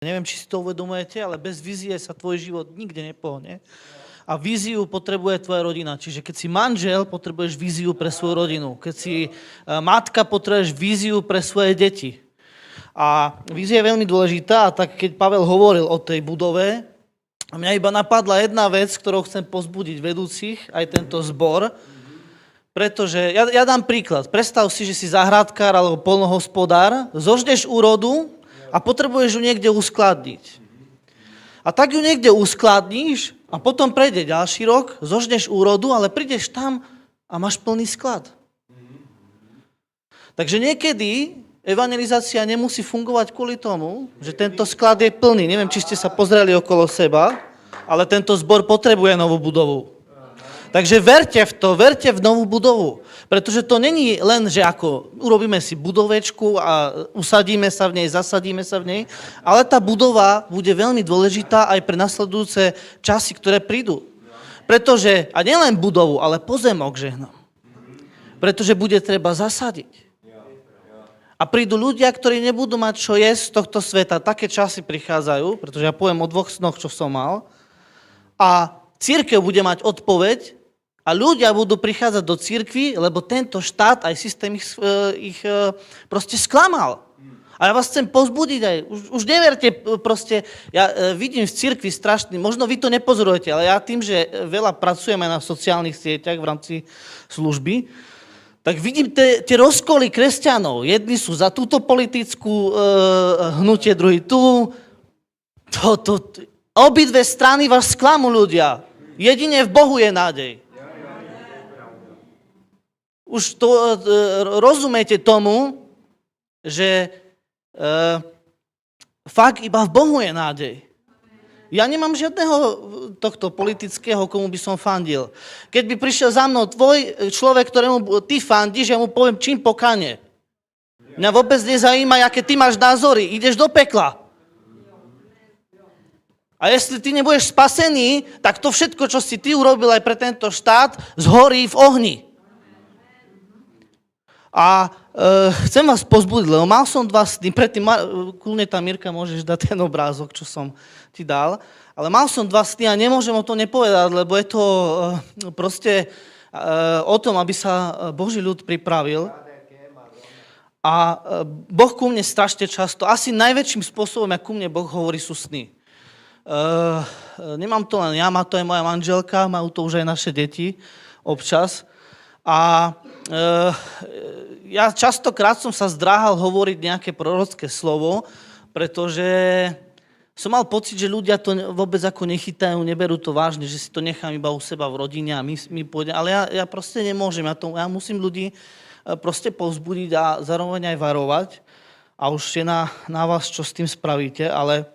Neviem, či si to uvedomujete, ale bez vízie sa tvoj život nikde nepohne. A víziu potrebuje tvoja rodina. Čiže keď si manžel, potrebuješ víziu pre svoju rodinu. Keď si matka, potrebuješ víziu pre svoje deti. A vízia je veľmi dôležitá. A tak keď Pavel hovoril o tej budove, mňa iba napadla jedna vec, ktorou chcem pozbudiť vedúcich, aj tento zbor. Pretože, ja dám príklad. Predstav si, že si záhradkár alebo poľnohospodár, zožneš úrodu a potrebuješ ju niekde uskladniť. A tak ju niekde uskladníš a potom prejde ďalší rok, zožneš úrodu, ale prídeš tam a máš plný sklad. Takže niekedy evangelizácia nemusí fungovať kvôli tomu, že tento sklad je plný. Neviem, či ste sa pozreli okolo seba, ale tento zbor potrebuje novú budovu. Takže verte v to, verte v novú budovu. Pretože to není len, že ako urobíme si budovečku a usadíme sa v nej, zasadíme sa v nej, ale tá budova bude veľmi dôležitá aj pre nasledujúce časy, ktoré prídu. Pretože, a nielen budovu, ale pozemok žehnám. Pretože bude treba zasadiť. A prídu ľudia, ktorí nebudú mať čo jesť z tohto sveta. Také časy prichádzajú, pretože ja poviem o 2 snoch, čo som mal. A cirkev bude mať odpoveď a ľudia budú prichádzať do cirkvi, lebo tento štát, aj systém ich proste sklamal. A ja vás chcem pozbudiť aj. Už neverte proste, ja vidím v cirkvi strašný, možno vy to nepozorujete, ale ja tým, že veľa pracujem aj na sociálnych sieťach v rámci služby, tak vidím tie rozkoly kresťanov. Jedni sú za túto politickú hnutie, druhý tu. Obidve strany vás sklamú ľudia. Jedine v Bohu je nádej. Už to rozumiete tomu, že fakt iba v Bohu je nádej. Ja nemám žiadneho tohto politického, komu by som fandil. Keď by prišiel za mnou tvoj človek, ktorému ty fandíš, ja mu poviem, čím pokánie. Mňa vôbec nezajíma, aké ty máš názory. Ideš do pekla. A jestli ty nebudeš spasený, tak to všetko, čo si ty urobil aj pre tento štát, zhorí v ohni. A chcem vás pozbudiť, lebo mal som 2 sny, predtým, kľudne tá Mirka, môžeš dať ten obrázok, čo som ti dal, ale mal som 2 sny a nemôžem o to nepovedať, lebo je to proste o tom, aby sa Boží ľud pripravil. A Boh ku mne strašne často, asi najväčším spôsobom, ako ku mne Boh hovorí, sú sny. Nemám to len ja, má to aj moja manželka, majú to už aj naše deti občas. A ja častokrát som sa zdráhal hovoriť nejaké prorocké slovo, pretože som mal pocit, že ľudia to vôbec ako nechytajú, neberú to vážne, že si to nechám iba u seba v rodine a my pôjdeme. Ale ja proste nemôžem, ja musím ľudí proste povzbudiť a zároveň aj varovať. A už je na vás, čo s tým spravíte, ale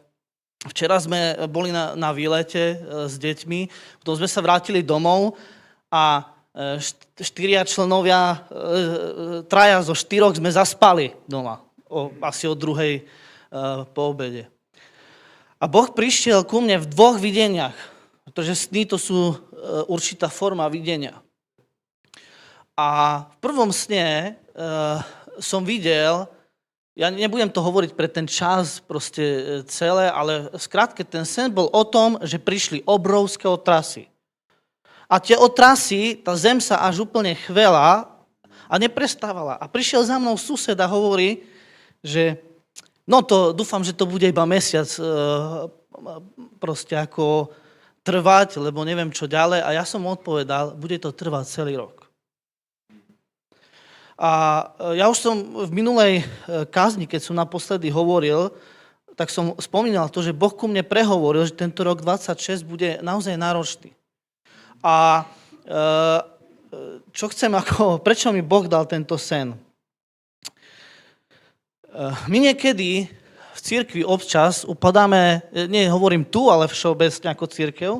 včera sme boli na výlete s deťmi, potom sme sa vrátili domov a 4 členovia, 3 zo 4 sme zaspali doma, asi o 2:00 po obede. A Boh prišiel ku mne v 2 videniach, pretože sny to sú určitá forma videnia. A v prvom sne som videl, ja nebudem to hovoriť pre ten čas proste celé, ale skrátke ten sen bol o tom, že prišli obrovské otrasy. A tie otrasy, tá zem sa až úplne chvela a neprestávala. A prišiel za mnou sused a hovorí, že no to dúfam, že to bude iba mesiac proste ako trvať, lebo neviem čo ďalej. A ja som mu odpovedal, bude to trvať celý rok. A ja už som v minulej kázni, keď som naposledy hovoril, tak som spomínal to, že Boh ku mne prehovoril, že tento rok 26 bude naozaj náročný. A čo chcem, prečo mi Boh dal tento sen? My niekedy v cirkvi občas upadáme, nie hovorím tu, ale všeobecne ako cirkev,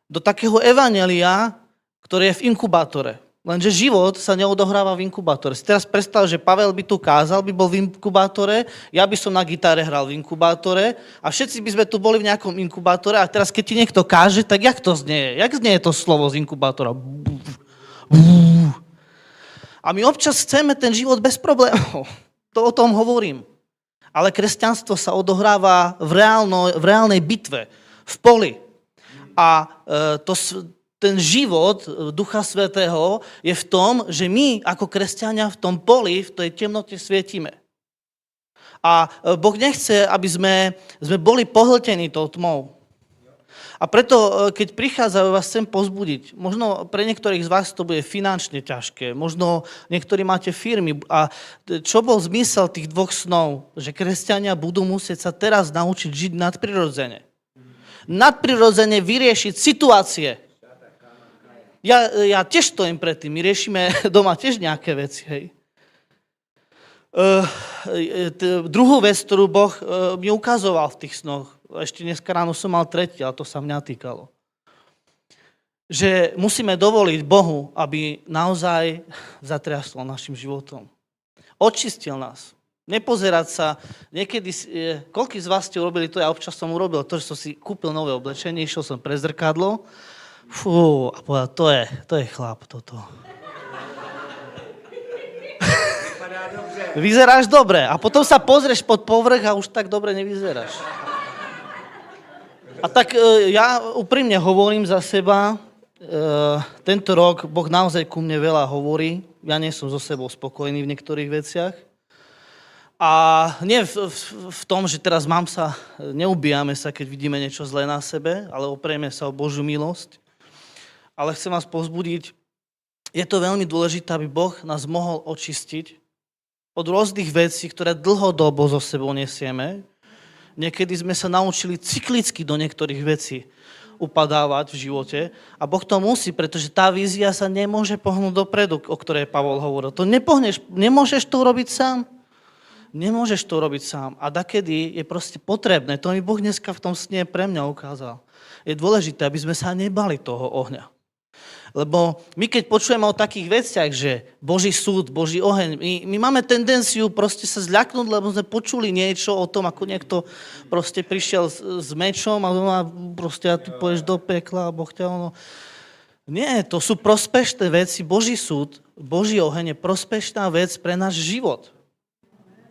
do takého evanjelia, ktoré je v inkubátore. Lenže život sa neodohráva v inkubátore. Si teraz predstav, že Pavel by tu kázal, by bol v inkubátore, ja by som na gitare hral v inkubátore a všetci by sme tu boli v nejakom inkubátore a teraz keď ti niekto káže, tak jak to znie? Jak znie to slovo z inkubátora? A my občas chceme ten život bez problémov. To o tom hovorím. ale kresťanstvo sa odohráva v reálnej bitve, v poli. A ten život Ducha Svätého je v tom, že my ako kresťania v tom poli, v tej temnote svietime. A Boh nechce, aby sme boli pohltení tou tmou. A preto, keď prichádzajú, vás chcem pozbudiť. Možno pre niektorých z vás to bude finančne ťažké, možno niektorí máte firmy. A čo bol zmysel tých 2 snov? Že kresťania budú musieť sa teraz naučiť žiť nadprirodzene. Nadprirodzene vyriešiť situácie. Ja tiež stojím pred tým, my riešime doma tiež nejaké veci, hej. Druhú vec, ktorú Boh mi ukazoval v tých snoch, ešte dneska ráno som mal 3, ale to sa mňa týkalo. Že musíme dovoliť Bohu, aby naozaj zatriasol našim životom. Očistil nás. Nepozerať sa, niekedy, koľký z vás ste urobili to, ja občas som urobil to, že som si kúpil nové oblečenie, išiel som pre zrkadlo, a povedal, to je chlap toto. Vyzeráš dobre a potom sa pozrieš pod povrch a už tak dobre nevyzeráš. A tak ja úprimne hovorím za seba, tento rok Boh naozaj ku mne veľa hovorí, ja nie som so sebou spokojný v niektorých veciach. A nie v tom, že teraz neubíjame sa, keď vidíme niečo zlé na sebe, ale oprieme sa o Božiu milosť. Ale chcem vás povzbudiť, je to veľmi dôležité, aby Boh nás mohol očistiť od rôznych vecí, ktoré dlhodobo so sebou nesieme. Niekedy sme sa naučili cyklicky do niektorých vecí upadávať v živote a Boh to musí, pretože tá vízia sa nemôže pohnúť dopredu, o ktorej Pavol hovoril. To nemôžeš to urobiť sám. Nemôžeš to urobiť sám. A dakedy je proste potrebné, to mi Boh dneska v tom sne pre mňa ukázal. Je dôležité, aby sme sa nebali toho ohňa. Lebo my keď počujeme o takých veciach, že Boží súd, Boží oheň, my máme tendenciu proste sa zľaknúť, lebo sme počuli niečo o tom, ako niekto proste prišiel s mečom a proste a ty pôjdeš do pekla a Boh ťa ono... Nie, to sú prospešné veci. Boží súd, Boží oheň je prospešná vec pre náš život.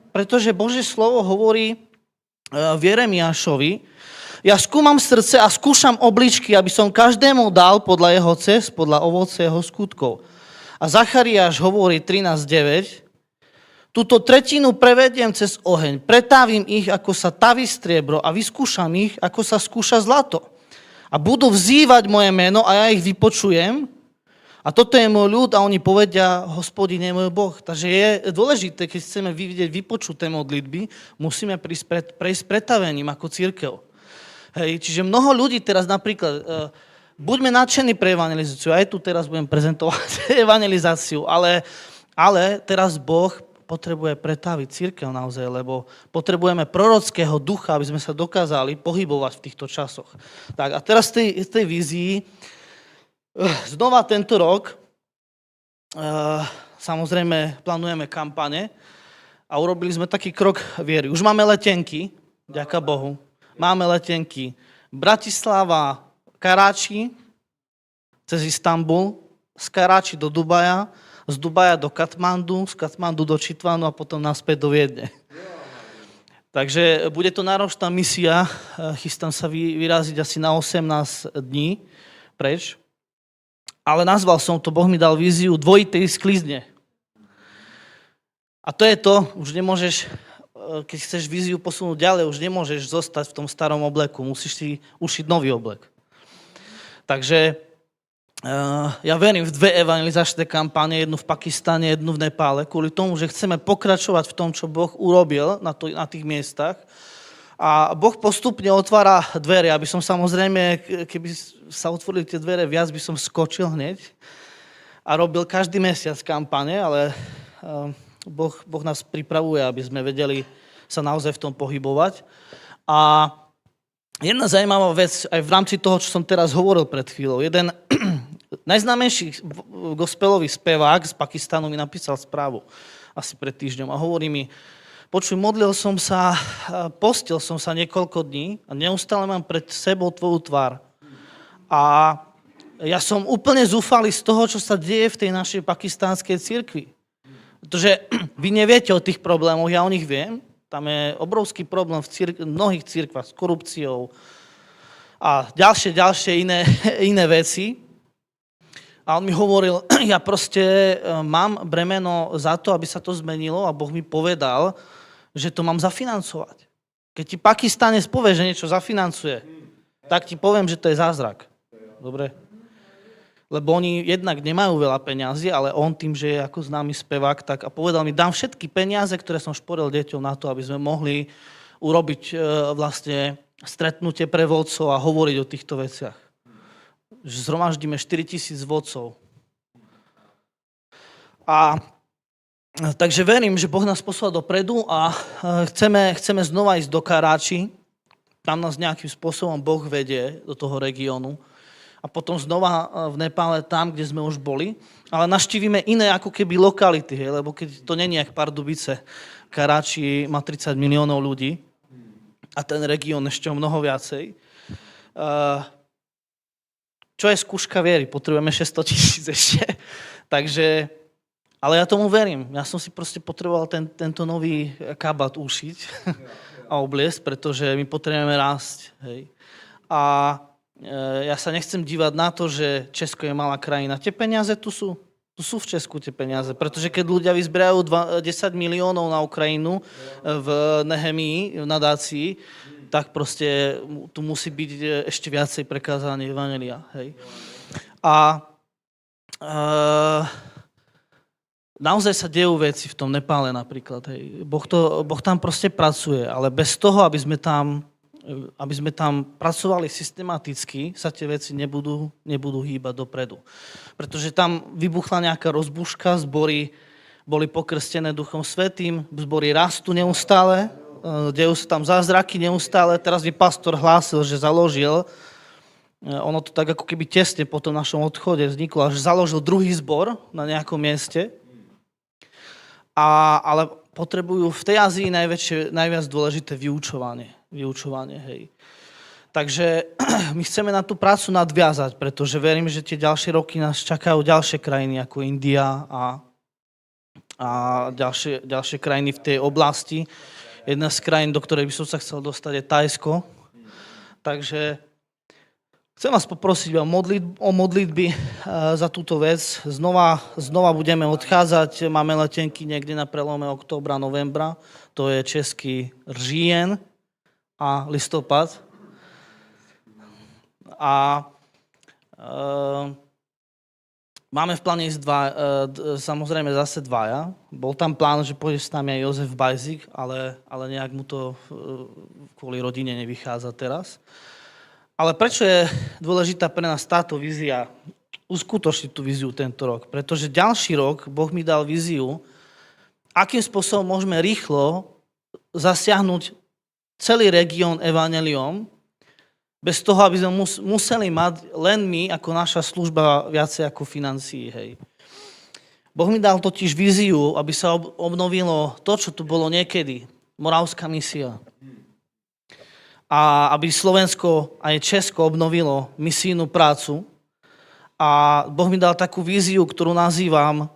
Pretože Božie slovo hovorí v Jeremiášovi, ja skúmam srdce a skúšam obličky, aby som každému dal podľa jeho cest, podľa ovoce jeho skutkov. A Zachariáš hovorí 13.9, túto tretinu prevediem cez oheň, pretávim ich, ako sa taví striebro a vyskúšam ich, ako sa skúša zlato. A budú vzývať moje meno a ja ich vypočujem. A toto je môj ľud a oni povedia, Hospodin je môj Boh. Takže je dôležité, keď chceme vidieť vypočuté modlitby, musíme prejsť pretavením ako cirkev. Hej, čiže mnoho ľudí teraz napríklad, buďme nadšení pre evangelizáciu, aj tu teraz budem prezentovať evangelizáciu, ale teraz Boh potrebuje pretaviť cirkev naozaj, lebo potrebujeme prorockého ducha, aby sme sa dokázali pohybovať v týchto časoch. Tak a teraz z tej vízii, znova tento rok, samozrejme plánujeme kampane a urobili sme taký krok viery. Už máme letenky, ďaká Bohu. Máme letenky Bratislava, Karáči, cez Istanbul, z Karáči do Dubaja, z Dubaja do Katmandu, z Katmandu do Čitvánu a potom naspäť do Viedne. Takže bude to náročná misia, chystám sa vyraziť asi na 18 dní preč, ale nazval som to, Boh mi dal víziu dvojitej sklizne. A to je to, už nemôžeš... Keď chceš víziu posunúť ďalej, už nemôžeš zostať v tom starom obleku. Musíš si ušiť nový oblek. Takže ja verím v 2 evangelizačné kampáne, jednu v Pakistane, jednu v Nepále, kvôli tomu, že chceme pokračovať v tom, čo Boh urobil na tých miestach. A Boh postupne otvára dvere, aby som samozrejme, keby sa otvorili tie dvere viac, by som skočil hneď a robil každý mesiac kampáne, ale... Boh nás pripravuje, aby sme vedeli sa naozaj v tom pohybovať. A jedna zaujímavá vec, aj v rámci toho, čo som teraz hovoril pred chvíľou, jeden najznámejší gospelový spevák z Pakistanu mi napísal správu asi pred týždňom a hovorí mi, počuj, modlil som sa, postil som sa niekoľko dní a neustále mám pred sebou tvoju tvár. A ja som úplne zúfalý z toho, čo sa deje v tej našej pakistánskej cirkvi. Pretože vy neviete o tých problémoch, ja o nich viem, Tam je obrovský problém v mnohých cirkvách s korupciou a ďalšie iné veci. A on mi hovoril, ja proste mám bremeno za to, aby sa to zmenilo a Boh mi povedal, že to mám zafinancovať. Keď ti Pakistanec povie, že niečo zafinancuje, tak ti poviem, že to je zázrak. Dobre? Lebo oni jednak nemajú veľa peňazí, ale on tým, že je ako známy spevák, tak a povedal mi, dám všetky peniaze, ktoré som šporil deťom na to, aby sme mohli urobiť vlastne stretnutie pre vodcov a hovoriť o týchto veciach. Že zhromaždíme 4 000 vodcov. A takže verím, že Boh nás poslal dopredu a chceme znova ísť do Karáči. Tam nás nejakým spôsobom Boh vedie do toho regiónu. A potom znova v Nepále, tam, kde sme už boli. Ale navštívime iné ako keby lokality, lebo keď to není jak Pardubice. Karáči má 30 miliónov ľudí a ten región ešte o mnoho viacej. Čo je skúška viery? Potrebujeme 600 000 ešte. Takže, ale ja tomu verím. Ja som si proste potreboval tento nový kabát ušiť a obliesť, pretože my potrebujeme rásť. Hej. A ja sa nechcem dívať na to, že Česko je malá krajina. Tie peniaze tu sú. Tu sú v Česku tie peniaze. Pretože keď ľudia vyzberajú 10 miliónov na Ukrajinu v Nehemii, v nadácii, tak proste tu musí byť ešte viacej prekázané evanjelia. Hej. A naozaj sa dejú veci v tom Nepále napríklad. Hej. Boh tam proste pracuje, ale bez toho, aby sme tam pracovali systematicky, sa tie veci nebudú hýbať dopredu. Pretože tam vybuchla nejaká rozbuška, zbory boli pokrstené Duchom Svätým, zbory rastú neustále, dejú sa tam zázraky neustále. Teraz mi pastor hlásil, že založil, ono to tak ako keby tesne po tom našom odchode vzniklo, že založil druhý zbor na nejakom mieste, ale potrebujú v tej Ázii najviac dôležité vyučovanie, hej. Takže my chceme na tú prácu nadviazať, pretože verím, že tie ďalšie roky nás čakajú ďalšie krajiny ako India a ďalšie krajiny v tej oblasti. Jedna z krajín, do ktorej by som sa chcel dostať, je Thajsko. Takže chcem vás poprosiť o modlitby za túto vec. Znova budeme odchádzať. Máme letenky niekde na prelome októbra, novembra. To je český říjen a listopad. A máme v pláne ísť samozrejme zase dvaja. Bol tam plán, že pôjde s nami aj Jozef Bajzik, ale nejak mu to kvôli rodine nevychádza teraz. Ale prečo je dôležitá pre nás táto vízia, uskutočniť tú víziu tento rok? Pretože ďalší rok Boh mi dal víziu, akým spôsobom môžeme rýchlo zasiahnuť celý región evanjeliom, bez toho, aby sme museli mať len my, ako naša služba, viacej ako financií. Hej. Boh mi dal totiž víziu, aby sa obnovilo to, čo tu bolo niekedy. Moravská misia. A aby Slovensko aj Česko obnovilo misijnú prácu. A Boh mi dal takú víziu, ktorú nazývam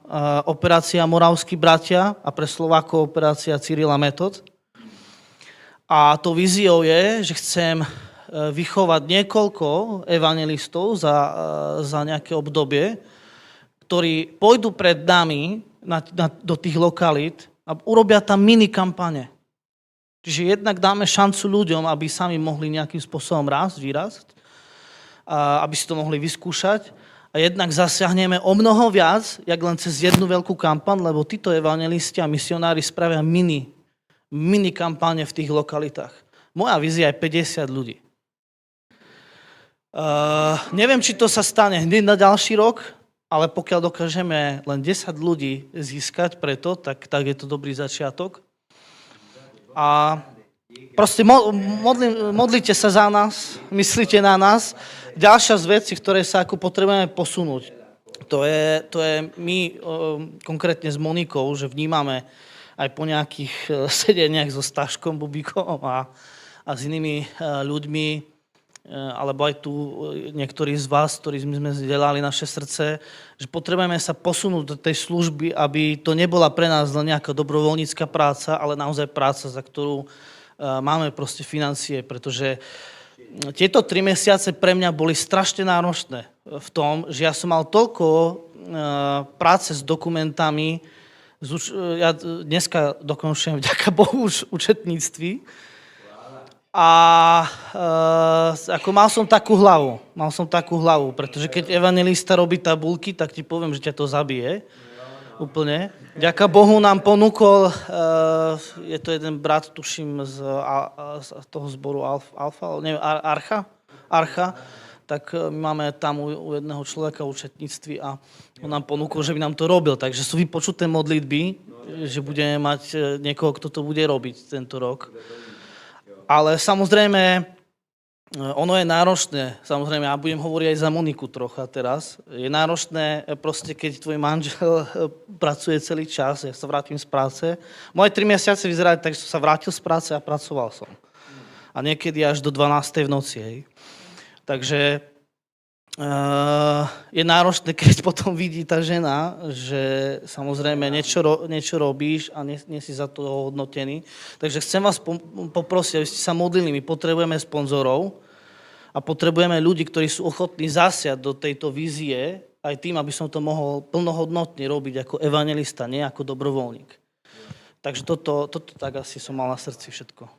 Operácia Moravskí bratia a pre Slovákov Operácia Cyrila Metod. A to víziou je, že chcem vychovať niekoľko evangelistov za nejaké obdobie, ktorí pôjdu pred nami do tých lokalít a urobia tam mini kampane. Čiže jednak dáme šancu ľuďom, aby sami mohli nejakým spôsobom vyrásť, aby si to mohli vyskúšať. A jednak zasiahneme o mnoho viac, jak len cez jednu veľkú kampaň, lebo títo evangelisti a misionári spravia mini kampáne v tých lokalitách. Moja vízia je 50 ľudí. Neviem, či to sa stane hneď na ďalší rok, ale pokiaľ dokážeme len 10 ľudí získať preto, tak je to dobrý začiatok. A proste modlite sa za nás, myslíte na nás. Ďalšia z vecí, ktoré sa ako potrebujeme posunúť, to je my konkrétne s Monikou, že vnímame aj po nejakých sedeniach so Staškom Bubíkom a s inými ľuďmi, alebo aj tu niektorí z vás, ktorí sme zdieľali naše srdce, že potrebujeme sa posunúť do tej služby, aby to nebola pre nás len nejaká dobrovoľnícka práca, ale naozaj práca, za ktorú máme proste financie, pretože tieto 3 mesiace pre mňa boli strašne náročné v tom, že ja som mal toľko práce s dokumentami, ja dneska dokončujem vďaka Bohu už účetníctví a ako mal som takú hlavu, pretože keď evangelista robí tabulky, tak ti poviem, že ťa to zabije úplne. Vďaka Bohu nám ponúkol, je to jeden brat, tuším, z toho zboru Archa, tak my máme tam u jedného človeka v účetníctví a on nám ponúkol, že by nám to robil. Takže sú vypočuté modlitby, že budeme mať niekoho, kto to bude robiť tento rok. Ale samozrejme, ono je náročné, samozrejme, ja budem hovoriť aj za Moniku trocha teraz, je náročné proste, keď tvoj manžel pracuje celý čas, ja sa vrátim z práce. Moje 3 mesiace vyzerali tak, že som sa vrátil z práce a pracoval som. A niekedy až do 12. v noci, hej. Takže je náročné, keď potom vidí tá žena, že samozrejme niečo robíš a nie si za to hodnotený. Takže chcem vás poprosiť, aby ste sa modlili. My potrebujeme sponzorov a potrebujeme ľudí, ktorí sú ochotní zasiať do tejto vízie aj tým, aby som to mohol plnohodnotne robiť ako evangelista, nie ako dobrovoľník. Takže toto tak asi som mal na srdci všetko.